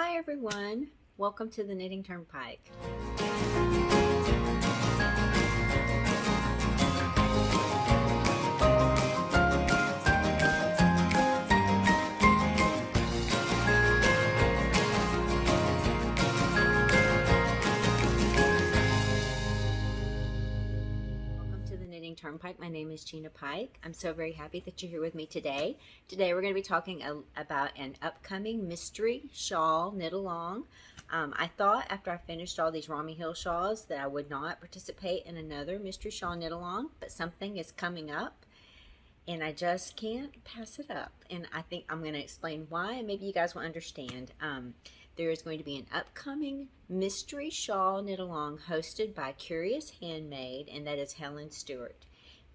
Hi everyone, welcome to the Knitting Turnpike. Turnpike. My name is Gina Pike. I'm so very happy that you're here with me today. Today we're going to be talking about an upcoming mystery shawl knit along. I thought after I finished all these Romney Hill shawls that I would not participate in another mystery shawl knit along, but something is coming up and I just can't pass it up. And I think I'm going to explain why, and maybe you guys will understand. There is going to be an upcoming mystery shawl knit along hosted by Curious Handmade, and that is Helen Stewart.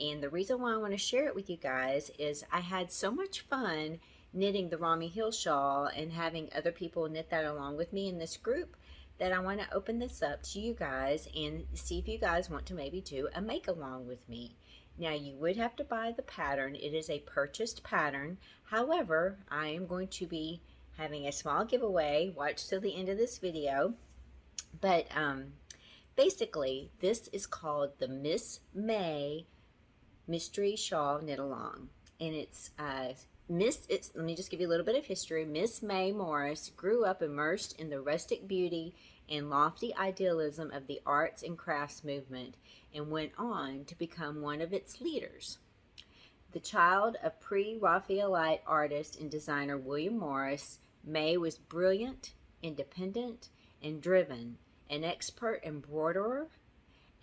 And the reason why I want to share it with you guys is I had so much fun knitting the Romney Hill shawl and having other people knit that along with me in this group that I want to open this up to you guys and see if you guys want to maybe do a make along with me. Now you would have to buy the pattern. It is a purchased pattern. However, I am going to be having a small giveaway. Watch till the end of this video. But basically, this is called the Miss May Mystery Shawl Knit Along, and it's let me just give you a little bit of history. Miss May Morris grew up immersed in the rustic beauty and lofty idealism of the arts and crafts movement and went on to become one of its leaders. The child of pre-Raphaelite artist and designer William Morris, May was brilliant, independent, and driven, an expert embroiderer,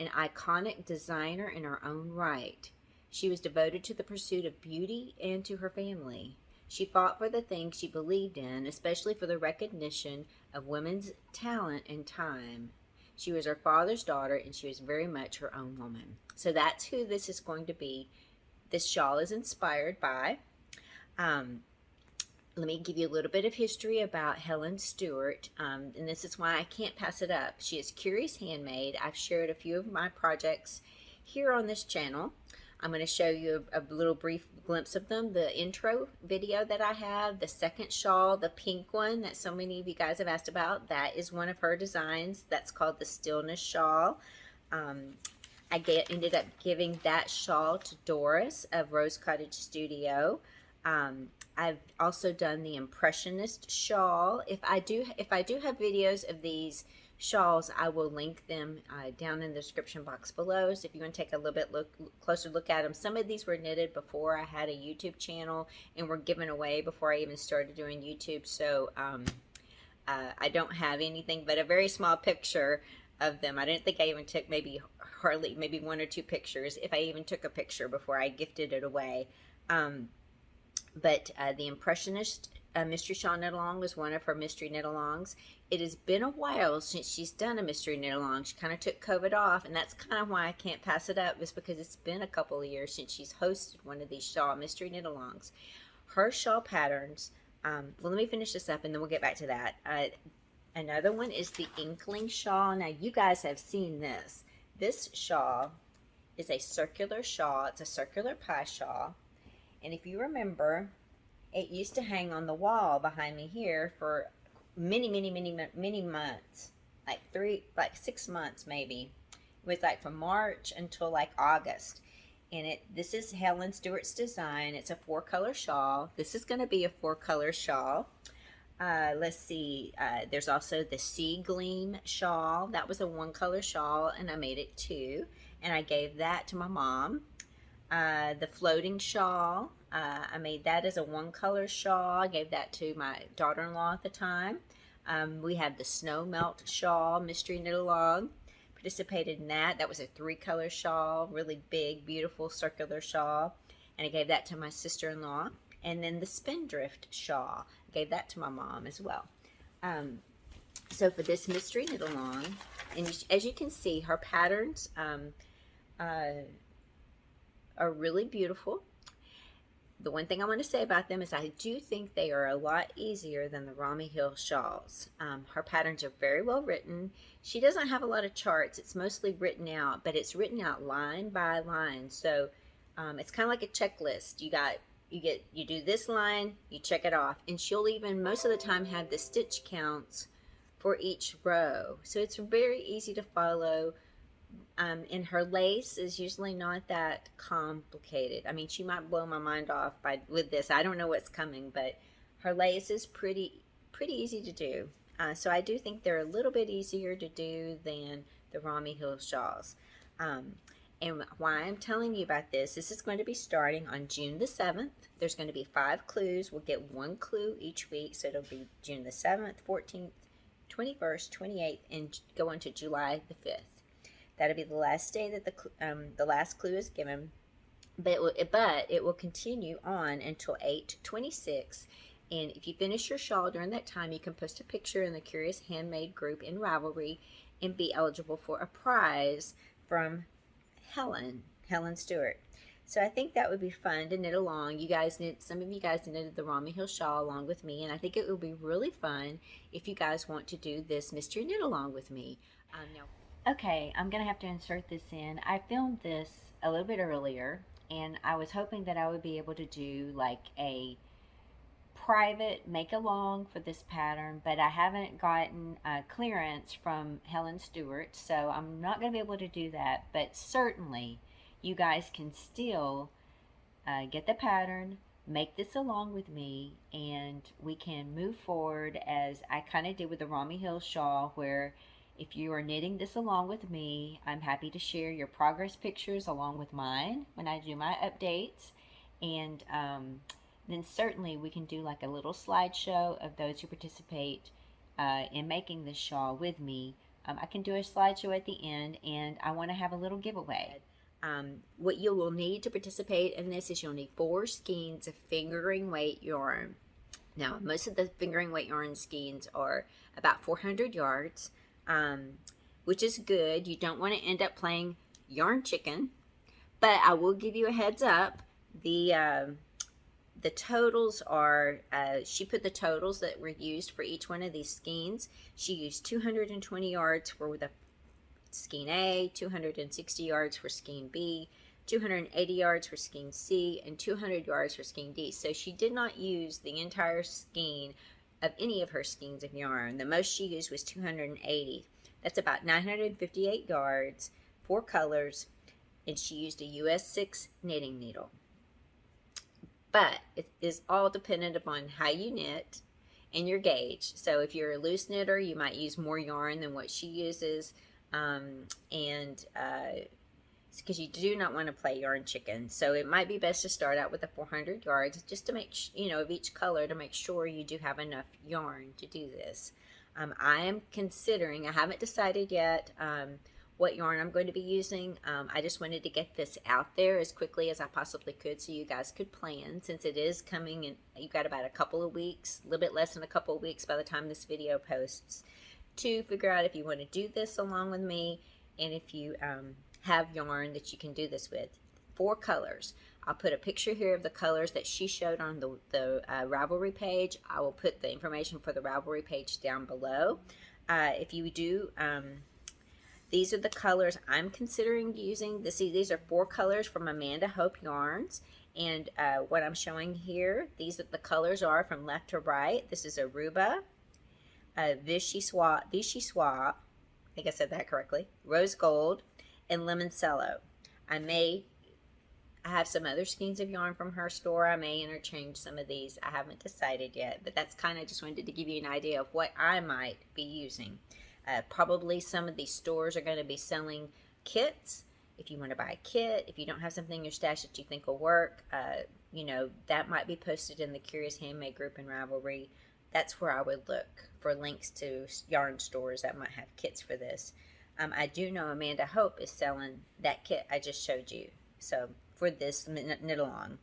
an iconic designer in her own right. She was devoted to the pursuit of beauty and to her family. She fought for the things she believed in, especially for the recognition of women's talent and time. She was her father's daughter, and she was very much her own woman. So that's who this is going to be. This shawl is inspired by. Let me give you a little bit of history about Helen Stewart, and this is why I can't pass it up. She is Curious Handmade. I've shared a few of my projects here on this channel. I'm going to show you a little brief glimpse of them. The intro video that I have, the second shawl, the pink one that so many of you guys have asked about, that is one of her designs. That's called the Stillness Shawl. Ended up giving that shawl to Doris of Rose Cottage Studio. I've also done the Impressionist shawl. If I do have videos of these shawls, I will link them down in the description box below. So if you want to take a little bit closer look at them, some of these were knitted before I had a YouTube channel and were given away before I even started doing YouTube. So I don't have anything but a very small picture of them. I didn't think I even took maybe one or two pictures, if I even took a picture before I gifted it away. But the Impressionist Mystery Shawl Knit Along was one of her mystery knit alongs. It has been a while since she's done a mystery knit along. She kind of took COVID off, and that's kind of why I can't pass it up, is because it's been a couple of years since she's hosted one of these shawl mystery knit alongs. Her shawl patterns, well, let me finish this up and then we'll get back to that. Another one is the Inkling Shawl. Now, you guys have seen this. This shawl is a circular shawl. It's a circular pie shawl. And if you remember, it used to hang on the wall behind me here for many months, like 6 months maybe. It was like from March until like August. And this is Helen Stewart's design. It's a 4-color shawl. This is going to be a 4-color shawl. Let's see, there's also the Sea Gleam shawl. That was a 1-color shawl, and I made it 2, and I gave that to my mom. The Floating Shawl, I made that as a 1-color shawl. I gave that to my daughter-in-law at the time. We have the Snow Melt Shawl, Mystery Knit Along. Participated in that. That was a 3-color shawl, really big, beautiful circular shawl. And I gave that to my sister-in-law. And then the Spindrift Shawl, I gave that to my mom as well. So for this Mystery Knit Along, and as you can see, her patterns are really beautiful. The one thing I want to say about them is I do think they are a lot easier than the Romney Hill shawls. Her patterns are very well written. She doesn't have a lot of charts. It's mostly written out, but it's written out line by line. So it's kind of like a checklist. You got you do this line, you check it off, and she'll even most of the time have the stitch counts for each row, so it's very easy to follow. And her lace is usually not that complicated. I mean, she might blow my mind off with this. I don't know what's coming, but her lace is pretty easy to do. So I do think they're a little bit easier to do than the Ramie Hill shawls. And why I'm telling you about this is going to be starting on June the 7th. There's going to be 5 clues. We'll get 1 clue each week, so it'll be June the 7th, 14th, 21st, 28th, and go on to July the 5th. That'll be the last day that the last clue is given, but it will continue on until 8/26. And if you finish your shawl during that time, you can post a picture in the Curious Handmade group in Ravelry and be eligible for a prize from Helen Stewart. So I think that would be fun to knit along. Some of you guys knitted the Ramie Hill shawl along with me, and I think it will be really fun if you guys want to do this mystery knit along with me. Now. Okay, I'm going to have to insert this in. I filmed this a little bit earlier, and I was hoping that I would be able to do like a private make-along for this pattern, but I haven't gotten clearance from Helen Stewart, so I'm not going to be able to do that. But certainly, you guys can still get the pattern, make this along with me, and we can move forward as I kind of did with the Ramie Hill shawl, where if you are knitting this along with me, I'm happy to share your progress pictures along with mine when I do my updates. And then certainly we can do like a little slideshow of those who participate in making this shawl with me. I can do a slideshow at the end, and I want to have a little giveaway. What you will need to participate in this is you'll need 4 skeins of fingering weight yarn. Now, most of the fingering weight yarn skeins are about 400 yards. Which is good. You don't want to end up playing yarn chicken, but I will give you a heads up. The totals are, she put the totals that were used for each one of these skeins. She used 220 yards for the skein A, 260 yards for skein B, 280 yards for skein C, and 200 yards for skein D. So she did not use the entire skein of any of her skeins of yarn. The most she used was 280. That's about 958 yards, 4 colors, and she used a US 6 knitting needle. But it is all dependent upon how you knit and your gauge. So if you're a loose knitter, you might use more yarn than what she uses, because you do not want to play yarn chicken. So it might be best to start out with the 400 yards just to make of each color, to make sure you do have enough yarn to do this. I am considering, I haven't decided yet what yarn I'm going to be using. I just wanted to get this out there as quickly as I possibly could so you guys could plan, since it is coming and you've got about a couple of weeks, a little bit less than a couple of weeks by the time this video posts, to figure out if you want to do this along with me, and if you have yarn that you can do this with. 4 colors. I'll put a picture here of the colors that she showed on the Ravelry page. I will put the information for the Ravelry page down below. If you do, these are the colors I'm considering using. These are 4 colors from Amanda Hope Yarns, and what I'm showing here, these are the colors are from left to right. This is Aruba, Vichy Soie, I think I said that correctly, Rose Gold, and Limoncello. I have some other skeins of yarn from her store. I may interchange some of these. I haven't decided yet, but that's kind of just wanted to give you an idea of what I might be using. Probably some of these stores are going to be selling kits. If you want to buy a kit, if you don't have something in your stash that you think will work, that might be posted in the Curious Handmade group in Ravelry. That's where I would look for links to yarn stores that might have kits for this. I do know Amanda Hope is selling that kit I just showed you. So for this knit along,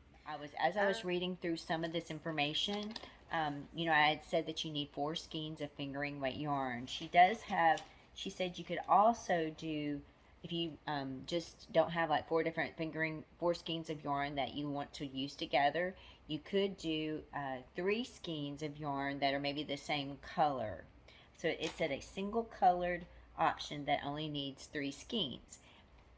as I was reading through some of this information, I had said that you need 4 skeins of fingering weight yarn. She said you could also do, if you just don't have like 4 skeins of yarn that you want to use together, you could do 3 skeins of yarn that are maybe the same color. So it said a single colored option that only needs 3 skeins.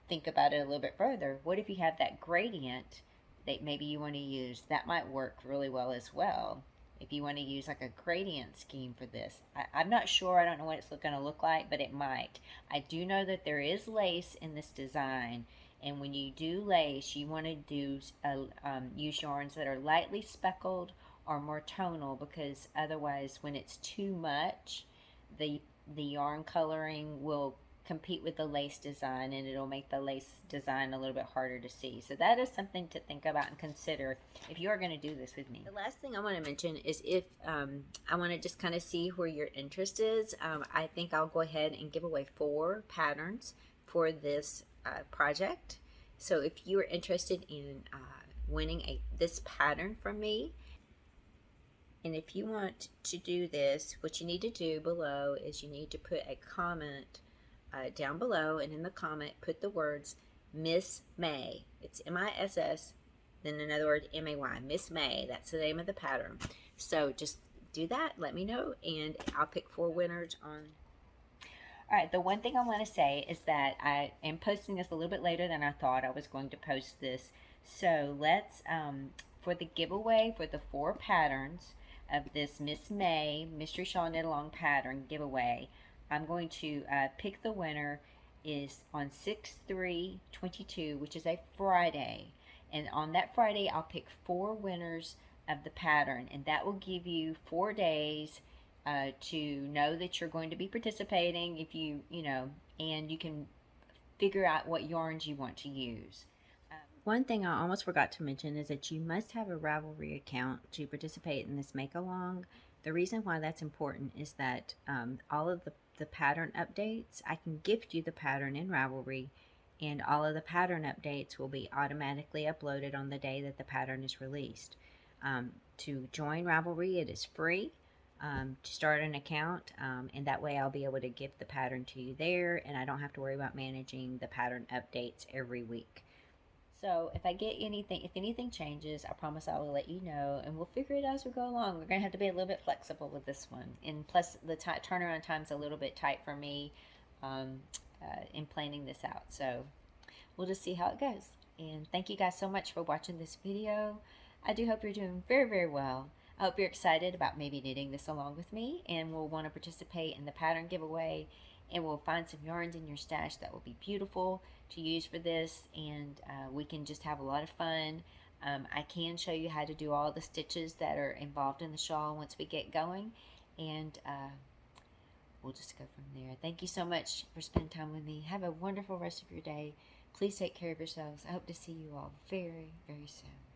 Think about it a little bit further. What if you have that gradient that maybe you want to use, that might work really well as well. If you want to use like a gradient scheme for this, I'm not sure. I don't know what it's going to look like, but it might. I do know that there is lace in this design, and when you do lace, you want to do use yarns that are lightly speckled or more tonal, because otherwise, when it's too much, the yarn coloring will compete with the lace design, and it'll make the lace design a little bit harder to see. So that is something to think about and consider if you are going to do this with me. The last thing I want to mention is if I want to just kind of see where your interest is. I think I'll go ahead and give away 4 patterns for this project. So if you are interested in winning this pattern from me, and if you want to do this, what you need to do below is you need to put a comment down below, and in the comment put the words Miss May. It's M-I-S-S, then another word M-A-Y, Miss May. That's the name of the pattern. So just do that, let me know, and I'll pick 4 winners on. Alright, the one thing I want to say is that I am posting this a little bit later than I thought I was going to post this. So let's, for the giveaway for the 4 patterns of this Miss May Mystery Shawl Knit Along pattern giveaway, I'm going to pick the winner is on 6/3/22, which is a Friday. And on that Friday, I'll pick 4 winners of the pattern, and that will give you 4 days to know that you're going to be participating, if you know, and you can figure out what yarns you want to use. One thing I almost forgot to mention is that you must have a Ravelry account to participate in this make-along. The reason why that's important is that all of the pattern updates, I can gift you the pattern in Ravelry, and all of the pattern updates will be automatically uploaded on the day that the pattern is released. To join Ravelry, it is free to start an account, and that way I'll be able to gift the pattern to you there, and I don't have to worry about managing the pattern updates every week. So if I get anything, if anything changes, I promise I will let you know, and we'll figure it out as we go along. We're going to have to be a little bit flexible with this one, and plus the turnaround time's a little bit tight for me in planning this out. So we'll just see how it goes. And thank you guys so much for watching this video. I do hope you're doing very, very well. I hope you're excited about maybe knitting this along with me, and will want to participate in the pattern giveaway, and we'll find some yarns in your stash that will be beautiful to use for this, and we can just have a lot of fun. I can show you how to do all the stitches that are involved in the shawl once we get going, and we'll just go from there. Thank you so much for spending time with me. Have a wonderful rest of your day. Please take care of yourselves. I hope to see you all very, very soon.